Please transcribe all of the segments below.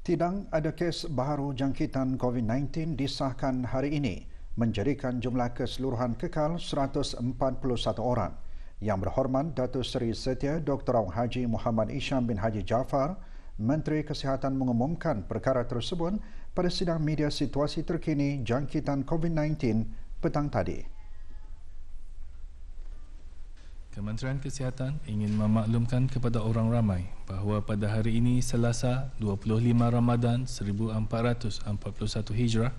Tidang ada kes baharu jangkitan COVID-19 disahkan hari ini, menjadikan jumlah keseluruhan kekal 141 orang. Yang berhormat Datuk Seri Setia Dr. Awang Haji Muhammad Isham bin Haji Jaafar, Menteri Kesihatan mengumumkan perkara tersebut pada sidang media situasi terkini jangkitan COVID-19 petang tadi. Kementerian Kesihatan ingin memaklumkan kepada orang ramai bahawa pada hari ini Selasa 25 Ramadan 1441 Hijrah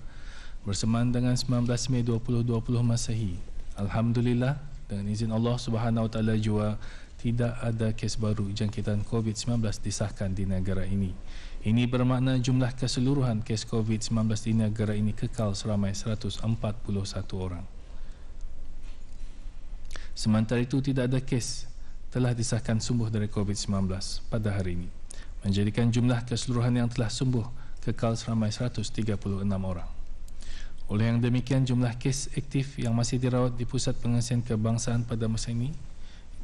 bersamaan dengan 19 Mei 2020 Masehi. Alhamdulillah, dengan izin Allah Subhanahu Wa Taala jua tidak ada kes baru jangkitan COVID-19 disahkan di negara ini. Ini bermakna jumlah keseluruhan kes COVID-19 di negara ini kekal seramai 141 orang. Sementara itu, tidak ada kes telah disahkan sembuh dari COVID-19 pada hari ini, menjadikan jumlah keseluruhan yang telah sembuh kekal seramai 136 orang. Oleh yang demikian, jumlah kes aktif yang masih dirawat di Pusat Pengasihan Kebangsaan pada masa ini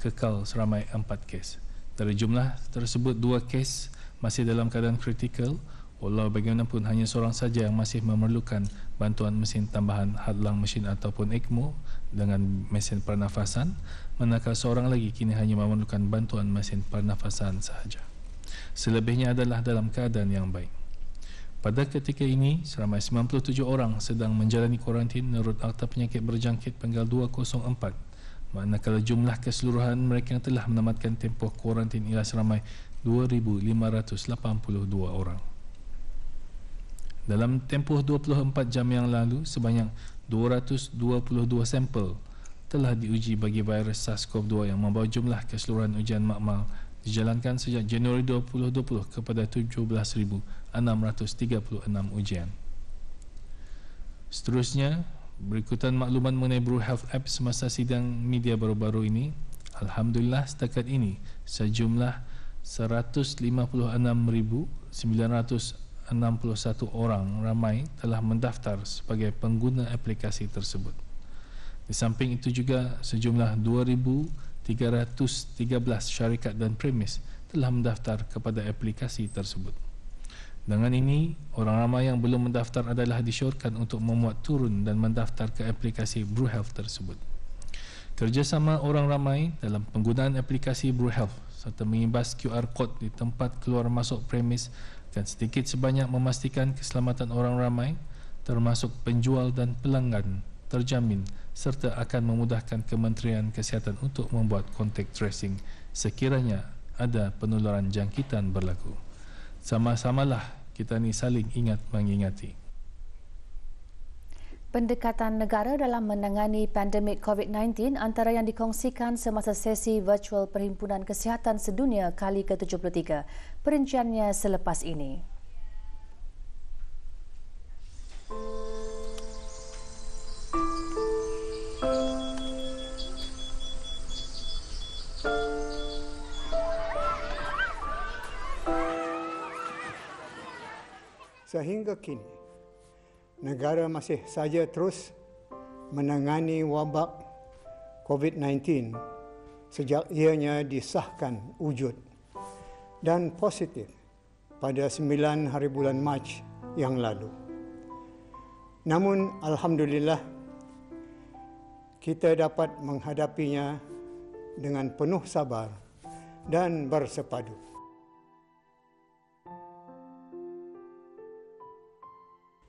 kekal seramai 4 kes. Dari jumlah tersebut, 2 kes masih dalam keadaan kritikal, walau bagaimanapun hanya seorang saja yang masih memerlukan bantuan mesin tambahan hadlang mesin ataupun ECMO dengan mesin pernafasan, manakala seorang lagi kini hanya memerlukan bantuan mesin pernafasan sahaja. Selebihnya adalah dalam keadaan yang baik. Pada ketika ini, seramai 97 orang sedang menjalani kuarantin menurut Akta Penyakit Berjangkit Penggal 204, manakala jumlah keseluruhan mereka yang telah menamatkan tempoh kuarantin ialah seramai 2,582 orang. Dalam tempoh 24 jam yang lalu, sebanyak 222 sampel telah diuji bagi virus SARS-CoV-2 yang membawa jumlah keseluruhan ujian makmal dijalankan sejak Januari 2020 kepada 17,636 ujian. Seterusnya, berikutan makluman mengenai Bru Health App semasa sidang media baru-baru ini. Alhamdulillah, setakat ini sejumlah 156,961 orang ramai telah mendaftar sebagai pengguna aplikasi tersebut. Di samping itu juga sejumlah 2,313 syarikat dan premis telah mendaftar kepada aplikasi tersebut. Dengan ini, orang ramai yang belum mendaftar adalah disyorkan untuk memuat turun dan mendaftar ke aplikasi Bru Health tersebut. Kerjasama orang ramai dalam penggunaan aplikasi Bru Health serta mengimbas QR Code di tempat keluar masuk premis dan sedikit sebanyak memastikan keselamatan orang ramai termasuk penjual dan pelanggan terjamin serta akan memudahkan Kementerian Kesihatan untuk membuat kontak tracing sekiranya ada penularan jangkitan berlaku. Sama-samalah kita ni saling ingat mengingati. Pendekatan negara dalam menangani pandemik COVID-19 antara yang dikongsikan semasa sesi virtual Perhimpunan Kesihatan Sedunia kali ke-73. Perinciannya selepas ini. Sehingga kini, negara masih saja terus menangani wabak COVID-19 sejak ianya disahkan wujud dan positif pada 9 hari bulan Mac yang lalu. Namun, alhamdulillah, kita dapat menghadapinya dengan penuh sabar dan bersepadu.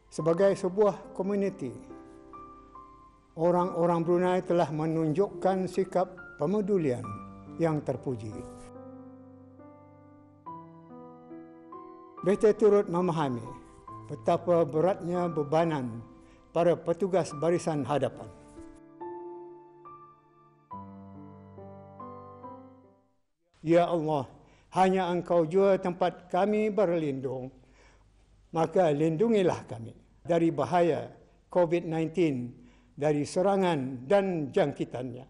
Sebagai sebuah komuniti, orang-orang Brunei telah menunjukkan sikap pemedulian yang terpuji. Mereka turut memahami betapa beratnya bebanan para petugas barisan hadapan. Ya Allah, hanya Engkau jua tempat kami berlindung, maka lindungilah kami dari bahaya COVID-19, dari serangan dan jangkitannya.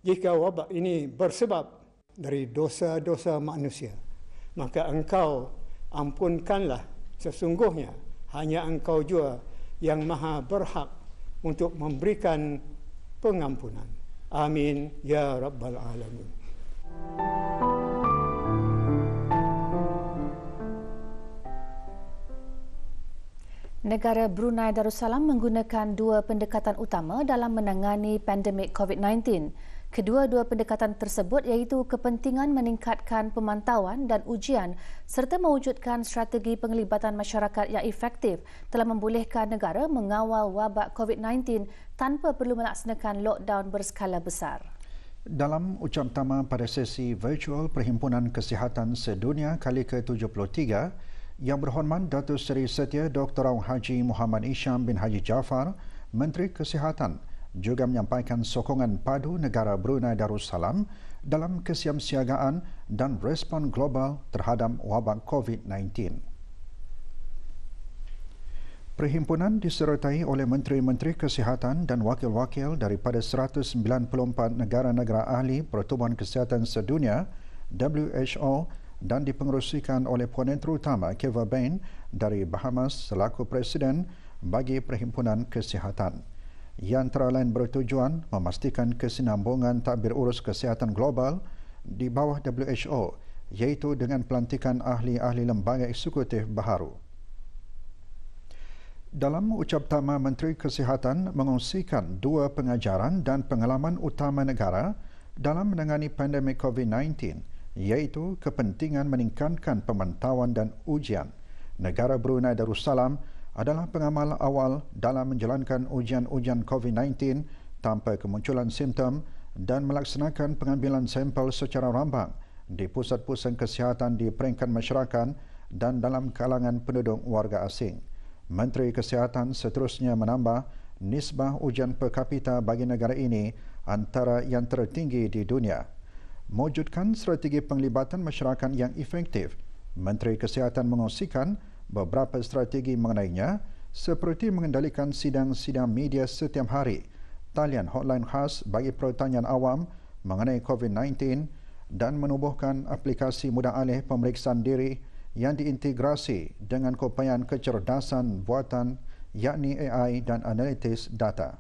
Jika wabak ini bersebab dari dosa-dosa manusia, maka Engkau ampunkanlah, sesungguhnya hanya Engkau jua yang maha berhak untuk memberikan pengampunan. Amin ya Rabbal Alamin. Negara Brunei Darussalam menggunakan dua pendekatan utama dalam menangani pandemik COVID-19. Kedua-dua pendekatan tersebut iaitu kepentingan meningkatkan pemantauan dan ujian serta mewujudkan strategi penglibatan masyarakat yang efektif telah membolehkan negara mengawal wabak COVID-19 tanpa perlu melaksanakan lockdown berskala besar. Dalam ucap tama pada sesi virtual Perhimpunan Kesihatan Sedunia kali ke-73, Yang Berhormat Datuk Seri Setia Dr. Haji Muhammad Isham bin Haji Jaafar, Menteri Kesihatan, juga menyampaikan sokongan padu negara Brunei Darussalam dalam kesiapsiagaan dan respon global terhadap wabak COVID-19. Perhimpunan disertai oleh Menteri-Menteri Kesihatan dan wakil-wakil daripada 194 negara-negara ahli Pertubuhan Kesihatan Sedunia (WHO) dan dipengerusikan oleh Puan Terutama Keva Bain dari Bahamas selaku Presiden bagi Perhimpunan Kesihatan. Yang antara lain bertujuan memastikan kesinambungan tadbir urus kesihatan global di bawah WHO, iaitu dengan pelantikan ahli-ahli lembaga eksekutif baharu. Dalam ucap tama, Menteri Kesihatan mengongsikan dua pengajaran dan pengalaman utama negara dalam menangani pandemik COVID-19, iaitu kepentingan meningkatkan pemantauan dan ujian. Negara Brunei Darussalam adalah pengamal awal dalam menjalankan ujian-ujian COVID-19 tanpa kemunculan simptom dan melaksanakan pengambilan sampel secara rambang di pusat-pusat kesihatan di peringkat masyarakat dan dalam kalangan penduduk warga asing. Menteri Kesihatan seterusnya menambah nisbah ujian per kapita bagi negara ini antara yang tertinggi di dunia. Mewujudkan strategi penglibatan masyarakat yang efektif, Menteri Kesihatan mengongsikan beberapa strategi mengenainya seperti mengendalikan sidang-sidang media setiap hari, talian hotline khas bagi pertanyaan awam mengenai COVID-19 dan menubuhkan aplikasi mudah alih pemeriksaan diri yang diintegrasi dengan keupayaan kecerdasan buatan yakni AI dan analitis data.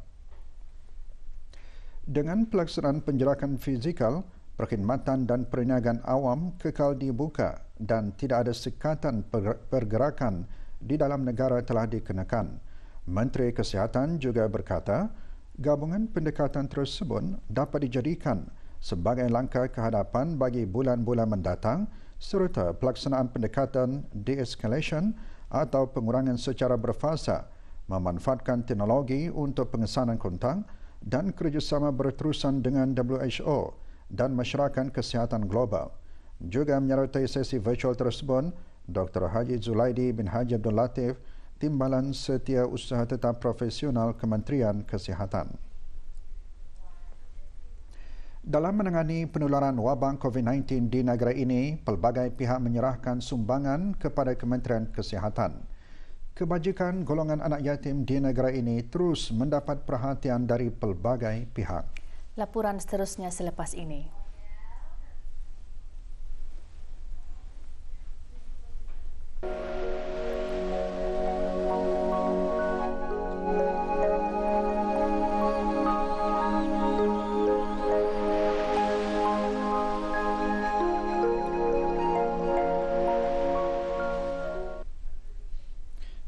Dengan pelaksanaan penjarakan fizikal, perkhidmatan dan perniagaan awam kekal dibuka dan tidak ada sekatan pergerakan di dalam negara telah dikenakan. Menteri Kesihatan juga berkata, gabungan pendekatan tersebut dapat dijadikan sebagai langkah kehadapan bagi bulan-bulan mendatang serta pelaksanaan pendekatan de-escalation atau pengurangan secara berfasa, memanfaatkan teknologi untuk pengesanan kontak dan kerjasama berterusan dengan WHO dan masyarakat kesihatan global. Juga menyertai sesi virtual tersebut, Dr. Haji Zulaidi bin Haji Abdul Latif, Timbalan Setia Usaha Tetap Profesional Kementerian Kesihatan. Dalam menangani penularan wabak COVID-19 di negara ini, pelbagai pihak menyerahkan sumbangan kepada Kementerian Kesihatan. Kebajikan golongan anak yatim di negara ini terus mendapat perhatian dari pelbagai pihak. Laporan seterusnya selepas ini.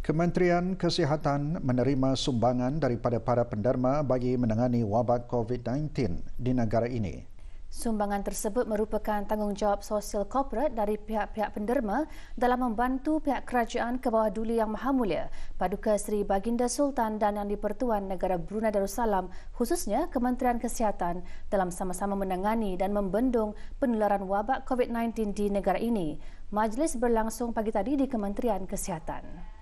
Kementerian Kesihatan menerima sumbangan daripada para penderma bagi menangani wabak COVID-19 di negara ini. Sumbangan tersebut merupakan tanggungjawab sosial korporat dari pihak-pihak penderma dalam membantu pihak kerajaan ke bawah Duli Yang Maha Mulia, Paduka Seri Baginda Sultan dan Yang di-Pertuan Negara Brunei Darussalam, khususnya Kementerian Kesihatan dalam sama-sama menangani dan membendung penularan wabak COVID-19 di negara ini. Majlis berlangsung pagi tadi di Kementerian Kesihatan.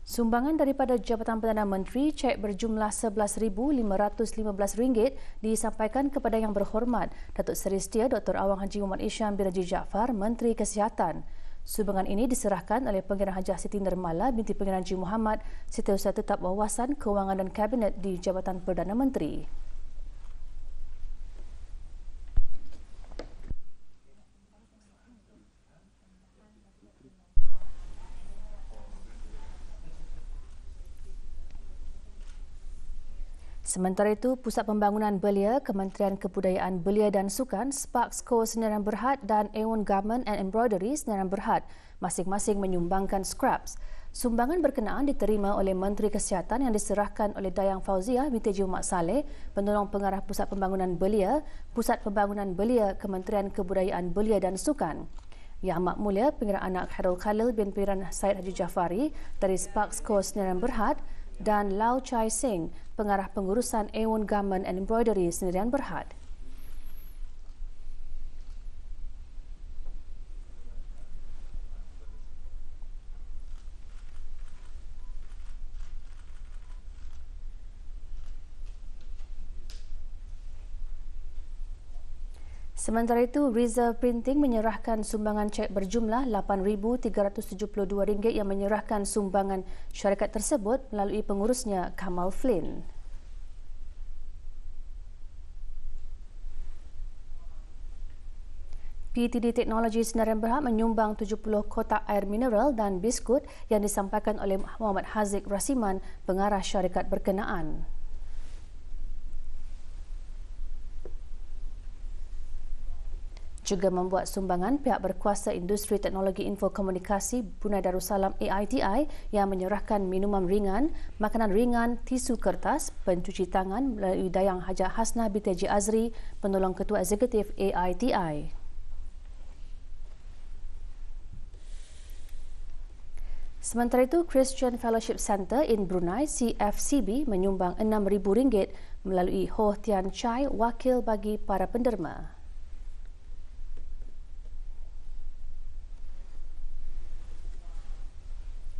Sumbangan daripada Jabatan Perdana Menteri cek berjumlah RM11,515 disampaikan kepada Yang Berhormat Datuk Seri Setia Dr. Awang Haji Muhammad Isham bin Haji Jaafar, Menteri Kesihatan. Sumbangan ini diserahkan oleh Pengarah Hajah Siti Nirmala binti Pengarah Haji Muhammad, Setiausaha Tetap Wawasan Kewangan dan Kabinet di Jabatan Perdana Menteri. Sementara itu, Pusat Pembangunan Belia, Kementerian Kebudayaan Belia dan Sukan, Sparks Co Senaran Berhad dan A1 Garment and Embroidery Senaran Berhad masing-masing menyumbangkan scraps. Sumbangan berkenaan diterima oleh Menteri Kesihatan yang diserahkan oleh Dayang Fauziah binti Haji Mat Saleh, Penolong Pengarah Pusat Pembangunan Belia, Pusat Pembangunan Belia, Kementerian Kebudayaan Belia dan Sukan. Yang Amat Mulia Pengiran Anak Khairul Khalil bin Pengiran Syed Haji Jafari dari Sparks Co Senaran Berhad dan Lau Chai Singh, Pengarah Pengurusan A1 Garment and Embroidery Senaran Berhad. Sementara itu, Reserve Printing menyerahkan sumbangan cek berjumlah RM8,372 yang menyerahkan sumbangan syarikat tersebut melalui pengurusnya Kamal Flynn. PTD Teknologi Senaran Berhad menyumbang 70 kotak air mineral dan biskut yang disampaikan oleh Muhammad Haziq Rasiman, pengarah syarikat berkenaan. Juga membuat sumbangan pihak berkuasa industri teknologi info komunikasi Brunei Darussalam AITI yang menyerahkan minuman ringan, makanan ringan, tisu kertas, pencuci tangan melalui Dayang Haja Hasnah binti Haji Azri, Penolong Ketua Eksekutif AITI. Sementara itu, Christian Fellowship Centre in Brunei CFCB menyumbang RM6,000 melalui Ho Tian Chai, wakil bagi para penderma.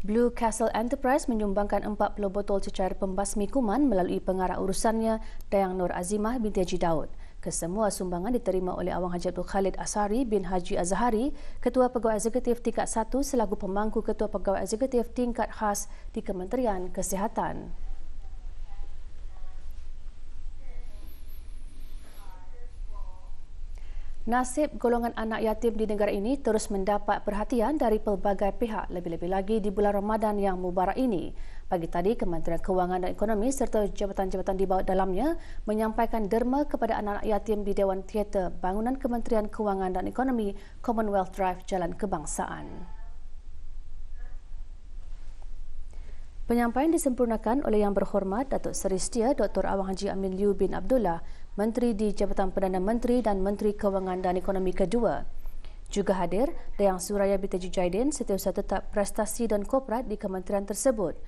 Blue Castle Enterprise menyumbangkan 40 botol cecair pembasmi kuman melalui pengarah urusannya Dayang Nur Azimah binti Haji Daud. Kesemua sumbangan diterima oleh Awang Haji Abdul Khalid Asari bin Haji Azhari, Ketua Pegawai Eksekutif Tingkat 1 selaku pemangku Ketua Pegawai Eksekutif Tingkat Khas di Kementerian Kesihatan. Nasib golongan anak yatim di negara ini terus mendapat perhatian dari pelbagai pihak, lebih-lebih lagi di bulan Ramadan yang mubarak ini. Pagi tadi, Kementerian Kewangan dan Ekonomi serta jabatan-jabatan di bawah dalamnya menyampaikan derma kepada anak-anak yatim di Dewan Teater Bangunan Kementerian Kewangan dan Ekonomi Commonwealth Drive, Jalan Kebangsaan. Penyampaian disempurnakan oleh Yang Berhormat Datuk Seri Setia Dr. Awang Haji Amin Liu bin Abdullah, Menteri di Jabatan Perdana Menteri dan Menteri Kewangan dan Ekonomi kedua. Juga hadir Dayang Suraya binti Haji Jaidin, Setiausaha Tetap Prestasi dan Korporat di kementerian tersebut.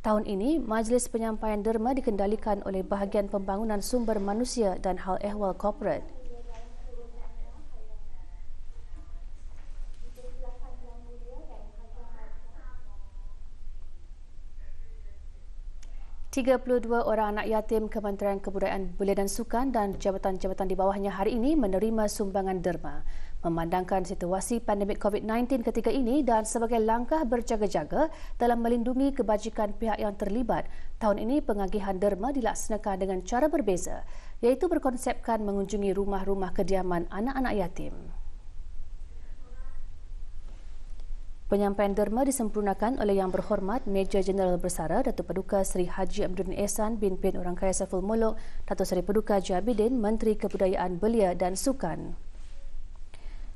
Tahun ini, Majlis Penyampaian Derma dikendalikan oleh Bahagian Pembangunan Sumber Manusia dan Hal Ehwal Korporat. $32 orang anak yatim Kementerian Kebudayaan Belia dan Sukan dan jabatan-jabatan di bawahnya hari ini menerima sumbangan derma. Memandangkan situasi pandemik COVID-19 ketika ini dan sebagai langkah berjaga-jaga dalam melindungi kebajikan pihak yang terlibat, tahun ini pengagihan derma dilaksanakan dengan cara berbeza, iaitu berkonsepkan mengunjungi rumah-rumah kediaman anak-anak yatim. Penyampaian derma disempurnakan oleh Yang Berhormat Major Jeneral Bersara Datuk Paduka Seri Haji Amduddin Ehsan bin Pin Orangkaya Saiful Muluk, Datuk Seri Paduka Haji Abidin, Menteri Kebudayaan Belia dan Sukan.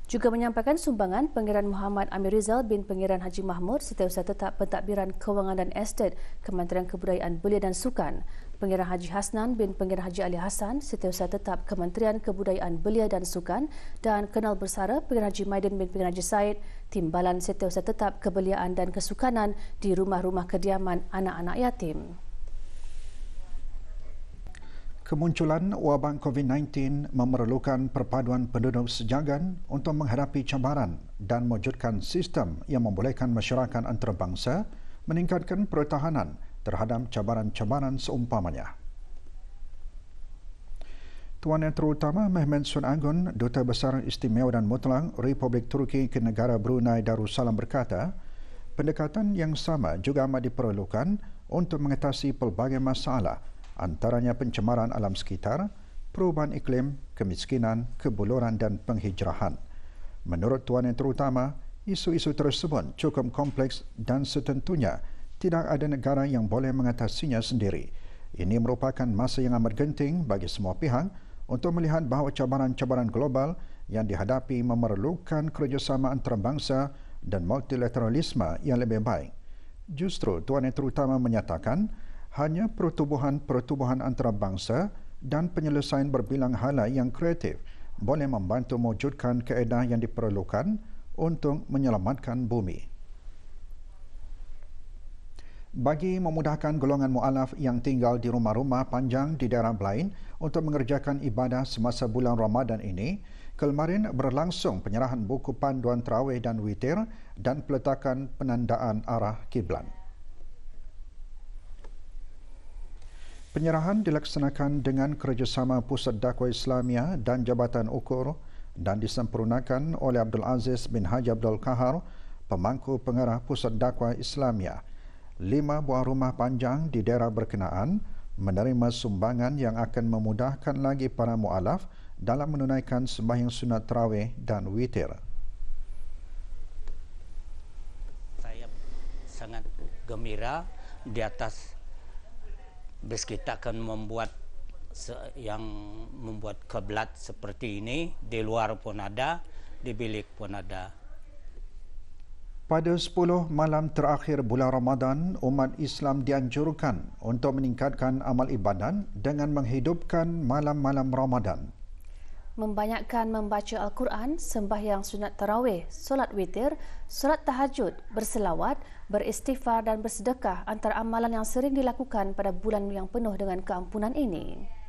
Juga menyampaikan sumbangan Pengiran Muhammad Amir Rizal bin Pengiran Haji Mahmud, Setiausaha Tetap Pentadbiran Kewangan dan Estet, Kementerian Kebudayaan Belia dan Sukan. Pengiran Haji Hasnan bin Pengiran Haji Ali Hassan, Setiausaha Tetap Kementerian Kebudayaan Belia dan Sukan, dan Kenal Bersara Pengiran Haji Maidin bin Pengiran Haji Said, Timbalan Setiausaha Tetap Kebeliaan dan Kesukanan di rumah-rumah kediaman anak-anak yatim. Kemunculan wabak COVID-19 memerlukan perpaduan penduduk sejagan untuk menghadapi cabaran dan mewujudkan sistem yang membolehkan masyarakat antarabangsa meningkatkan pertahanan terhadap cabaran-cabaran seumpamanya. Tuan Yang Terutama Mehmet Sun Agun, Duta Besar Istimewa dan Mutlak Republik Turki ke negara Brunei Darussalam berkata, pendekatan yang sama juga amat diperlukan untuk mengatasi pelbagai masalah, antaranya pencemaran alam sekitar, perubahan iklim, kemiskinan, kebuluran dan penghijrahan. Menurut Tuan Yang Terutama, isu-isu tersebut cukup kompleks dan setentunya tidak ada negara yang boleh mengatasinya sendiri. Ini merupakan masa yang amat genting bagi semua pihak untuk melihat bahawa cabaran-cabaran global yang dihadapi memerlukan kerjasama antarabangsa dan multilateralisme yang lebih baik. Justru Tuan Yang Terutama menyatakan hanya pertubuhan antarabangsa dan penyelesaian berbilang hala yang kreatif boleh membantu mewujudkan kaedah yang diperlukan untuk menyelamatkan bumi. Bagi memudahkan golongan mu'alaf yang tinggal di rumah-rumah panjang di daerah lain untuk mengerjakan ibadah semasa bulan Ramadan ini, kemarin berlangsung penyerahan buku panduan tarawih dan witir dan peletakan penandaan arah kiblat. Penyerahan dilaksanakan dengan kerjasama Pusat Dakwah Islamia dan Jabatan Ukur dan disempurnakan oleh Abdul Aziz bin Haji Abdul Kahar, pemangku pengarah Pusat Dakwah Islamia. 5 buah rumah panjang di daerah berkenaan menerima sumbangan yang akan memudahkan lagi para mu'alaf dalam menunaikan sembahyang sunat tarawih dan witir. Saya sangat gembira di atas bes kita akan membuat kiblat seperti ini, di luar pun ada, di bilik pun ada. Pada 10 malam terakhir bulan Ramadan, umat Islam dianjurkan untuk meningkatkan amal ibadat dengan menghidupkan malam-malam Ramadan. Membanyakkan membaca Al-Quran, sembahyang sunat tarawih, solat witir, solat tahajud, berselawat, beristighfar dan bersedekah antara amalan yang sering dilakukan pada bulan yang penuh dengan keampunan ini.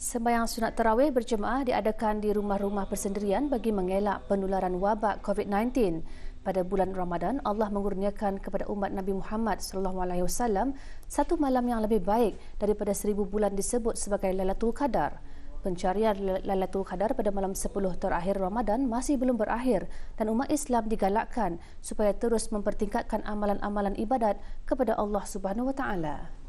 Sembahyang sunat tarawih berjemaah diadakan di rumah-rumah persendirian bagi mengelak penularan wabak COVID-19. Pada bulan Ramadan, Allah mengurniakan kepada umat Nabi Muhammad SAW satu malam yang lebih baik daripada 1000 bulan disebut sebagai Lailatul Qadar. Pencarian Lailatul Qadar pada malam 10 terakhir Ramadan masih belum berakhir dan umat Islam digalakkan supaya terus mempertingkatkan amalan-amalan ibadat kepada Allah Subhanahu Wa Taala.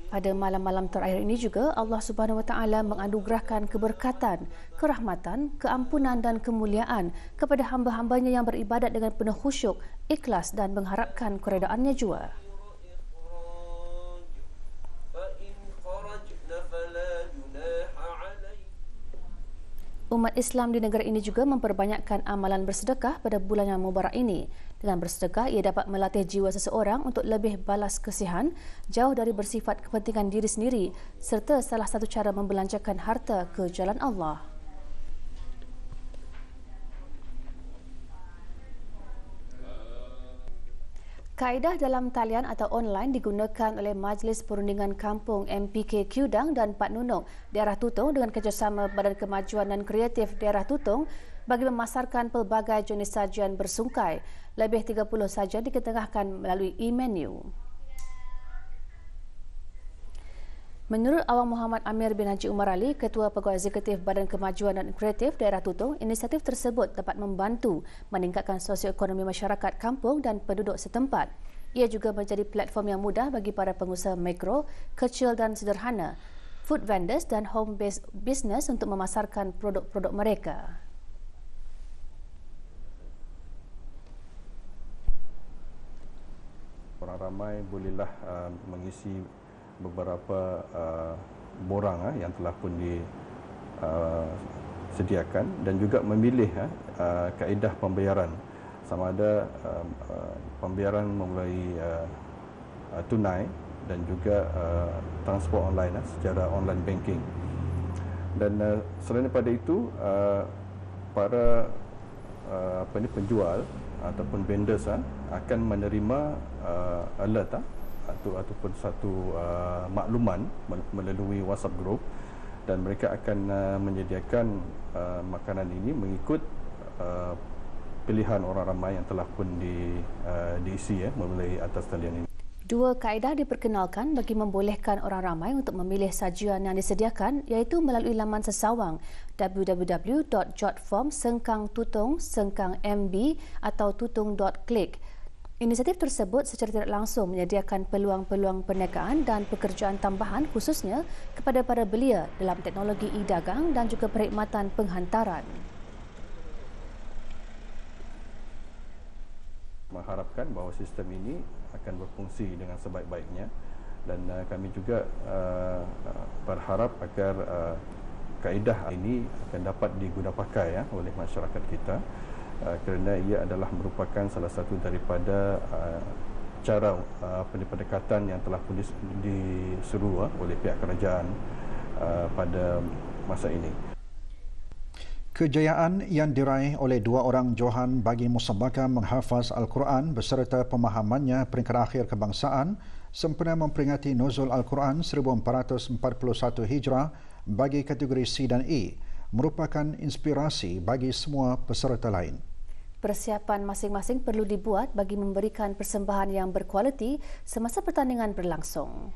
Pada malam-malam terakhir ini juga Allah Subhanahu Wa Taala menganugerahkan keberkatan, kerahmatan, keampunan dan kemuliaan kepada hamba-hambanya yang beribadat dengan penuh khusyuk, ikhlas dan mengharapkan keredaannya jua. Umat Islam di negara ini juga memperbanyakkan amalan bersedekah pada bulan yang mubarak ini. Dengan bersedekah, ia dapat melatih jiwa seseorang untuk lebih balas kasihan, jauh dari bersifat kepentingan diri sendiri, serta salah satu cara membelanjakan harta ke jalan Allah. Kaedah dalam talian atau online digunakan oleh Majlis Perundingan Kampung MPK Kudang dan Pat Nunuk daerah Tutong dengan kerjasama Badan Kemajuan dan Kreatif daerah Tutong bagi memasarkan pelbagai jenis sajian bersungkai. Lebih 30 sajian diketengahkan melalui e-menu. Menurut Awang Muhammad Amir bin Haji Umar Ali, Ketua Pegawai Eksekutif Badan Kemajuan dan Kreatif Daerah Tutong, inisiatif tersebut dapat membantu meningkatkan sosioekonomi masyarakat kampung dan penduduk setempat. Ia juga menjadi platform yang mudah bagi para pengusaha mikro, kecil dan sederhana, food vendors dan home-based business untuk memasarkan produk-produk mereka. Orang ramai bolehlah mengisi beberapa borang yang telah pun disediakan dan juga memilih kaedah pembayaran sama ada pembayaran melalui tunai dan juga transport online secara online banking. Dan selain daripada itu para penjual ataupun vendors akan menerima alert ataupun satu makluman melalui WhatsApp group dan mereka akan menyediakan makanan ini mengikut pilihan orang ramai yang telah pun diisi melalui atas talian ini. Dua kaedah diperkenalkan bagi membolehkan orang ramai untuk memilih sajian yang disediakan iaitu melalui laman sesawang www.jotform/tutong/mb atau tutong.klik Inisiatif tersebut secara tidak langsung menyediakan peluang-peluang perniagaan dan pekerjaan tambahan khususnya kepada para belia dalam teknologi e-dagang dan juga perkhidmatan penghantaran. Mengharapkan bahawa sistem ini akan berfungsi dengan sebaik-baiknya dan kami juga berharap agar kaedah ini akan dapat digunapakai oleh masyarakat kita. Kerana ia adalah merupakan salah satu daripada cara pendekatan yang telah pun diseru oleh pihak kerajaan pada masa ini. Kejayaan yang diraih oleh dua orang Johan bagi musabaqah menghafaz Al-Quran beserta pemahamannya peringkat akhir kebangsaan sempena memperingati nuzul Al-Quran 1441 Hijrah bagi kategori C dan E merupakan inspirasi bagi semua peserta lain. Persiapan masing-masing perlu dibuat bagi memberikan persembahan yang berkualiti semasa pertandingan berlangsung.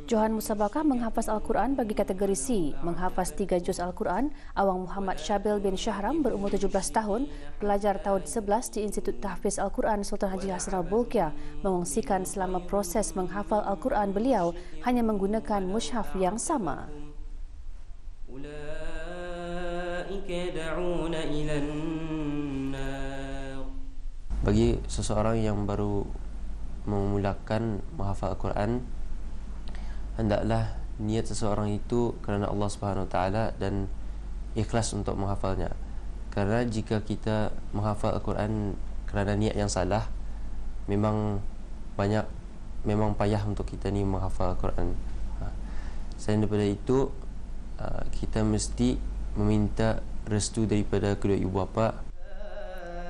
Johan Musabaqah menghafaz Al-Quran bagi kategori C, menghafaz 3 juz Al-Quran. Awang Muhammad Syabil bin Syahram berumur 17 tahun, pelajar tahun 11 di Institut Tahfiz Al-Quran Sultan Haji Hassanal Bolkiah, mengongsikan selama proses menghafal Al-Quran beliau hanya menggunakan mushaf yang sama. Bagi seseorang yang baru memulakan menghafal Al-Quran, hendaklah niat seseorang itu kerana Allah Subhanahu Wa Taala dan ikhlas untuk menghafalnya. Kerana jika kita menghafal Al-Quran kerana niat yang salah, memang payah untuk kita ni menghafal Al-Quran. Selain daripada itu, kita mesti meminta restu daripada kedua ibu bapa.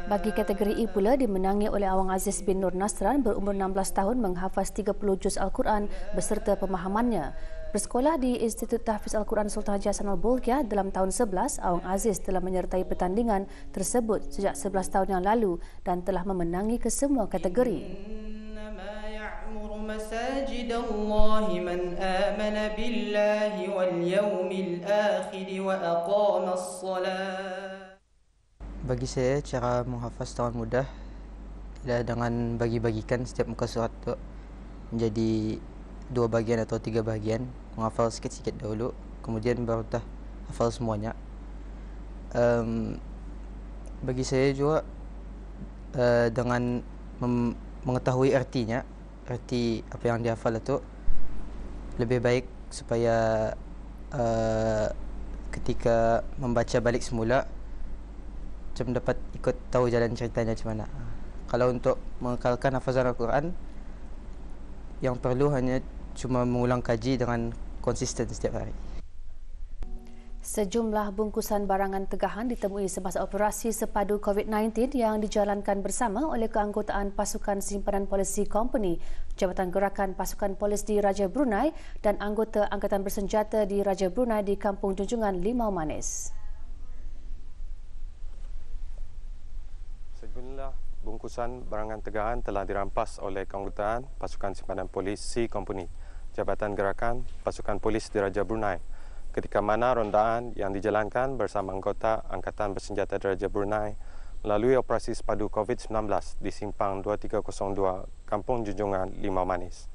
Bagi kategori E pula dimenangi oleh Awang Aziz bin Nur Nasran berumur 16 tahun menghafaz 30 juz Al-Quran beserta pemahamannya. Bersekolah di Institut Tahfiz Al-Quran Sultan Haji Hassanal Bolkiah dalam tahun 11, Awang Aziz telah menyertai pertandingan tersebut sejak 11 tahun yang lalu dan telah memenangi kesemua kategori. مساجد الله من آمن بالله واليوم الآخر وأقام الصلاة. Bagi saya, cara menghafaz tahu mudah ialah dengan bagi-bagikan setiap muka surat itu menjadi 2 bahagian atau 3 bahagian. Menghafal sikit-sikit dahulu, kemudian baru hafal semuanya. Bagi saya juga dengan mengetahui arti apa yang dihafal itu lebih baik supaya ketika membaca balik semula macam dapat ikut tahu jalan ceritanya macam mana. Kalau untuk mengekalkan hafazan Al-Quran, yang perlu hanya cuma mengulang kaji dengan konsisten setiap hari. Sejumlah bungkusan barangan tegahan ditemui semasa operasi sepadu COVID-19 yang dijalankan bersama oleh keanggotaan Pasukan Simpanan Polisi Company, Jabatan Gerakan Pasukan Polis di Raja Brunei dan anggota Angkatan Bersenjata di Raja Brunei di Kampung Junjungan Limau Manis. Sejumlah bungkusan barangan tegahan telah dirampas oleh keanggotaan Pasukan Simpanan Polis C Company, Jabatan Gerakan Pasukan Polis di Raja Brunei, ketika mana rondaan yang dijalankan bersama anggota Angkatan Bersenjata di Raja Brunei melalui operasi sepadu COVID-19 di Simpang 2302, Kampung Junjungan Limau Manis.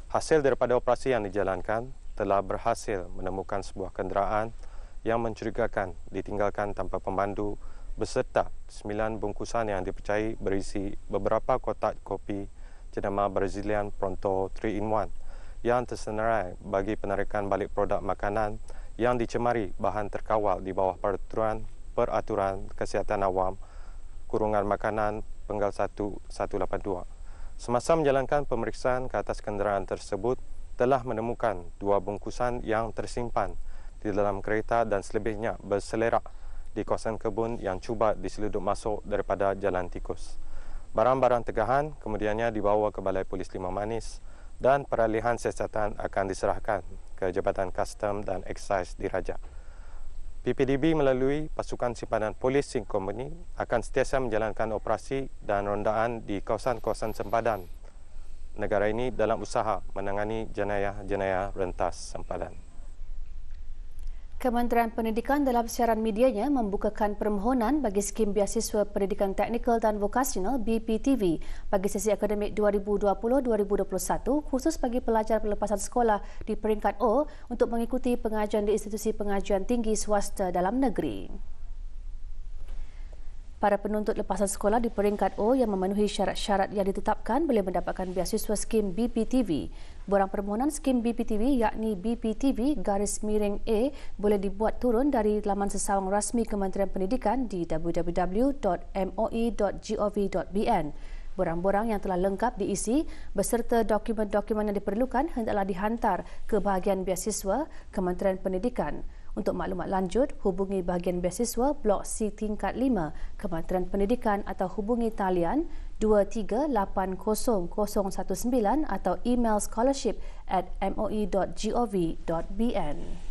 Hasil daripada operasi yang dijalankan telah berhasil menemukan sebuah kenderaan yang mencurigakan ditinggalkan tanpa pemandu beserta 9 bungkusan yang dipercayai berisi beberapa kotak kopi jenama Brazilian Pronto 3-in-1 yang tersenarai bagi penarikan balik produk makanan yang dicemari bahan terkawal di bawah peraturan kesihatan awam kurungan makanan penggal 182. Semasa menjalankan pemeriksaan ke atas kenderaan tersebut, telah menemukan 2 bungkusan yang tersimpan di dalam kereta dan selebihnya berselerak di kawasan kebun yang cuba diseluduk masuk daripada jalan tikus. Barang-barang tegahan kemudiannya dibawa ke Balai Polis Limau Manis dan peralihan siasatan akan diserahkan ke Jabatan Custom dan Excise di Raja. PPDB melalui Pasukan Simpanan Polis Sing Company akan sentiasa menjalankan operasi dan rondaan di kawasan-kawasan sempadan negara ini dalam usaha menangani jenayah-jenayah rentas sempadan. Kementerian Pendidikan dalam siaran medianya membukakan permohonan bagi skim Beasiswa Pendidikan Teknikal dan Vokasional BPTV bagi sesi akademik 2020-2021 khusus bagi pelajar pelepasan sekolah di peringkat O untuk mengikuti pengajian di institusi pengajian tinggi swasta dalam negeri. Para penuntut lepasan sekolah di peringkat O yang memenuhi syarat-syarat yang ditetapkan boleh mendapatkan beasiswa skim BPTV. Borang permohonan skim BPTV yakni BPTV-A boleh dibuat turun dari laman sesawang rasmi Kementerian Pendidikan di www.moi.gov.bn. Borang-borang yang telah lengkap diisi beserta dokumen-dokumen yang diperlukan hendaklah dihantar ke bahagian beasiswa Kementerian Pendidikan. Untuk maklumat lanjut, hubungi bahagian beasiswa Blok C tingkat 5 Kementerian Pendidikan atau hubungi talian 23800019 atau email scholarship@moi.gov.bn.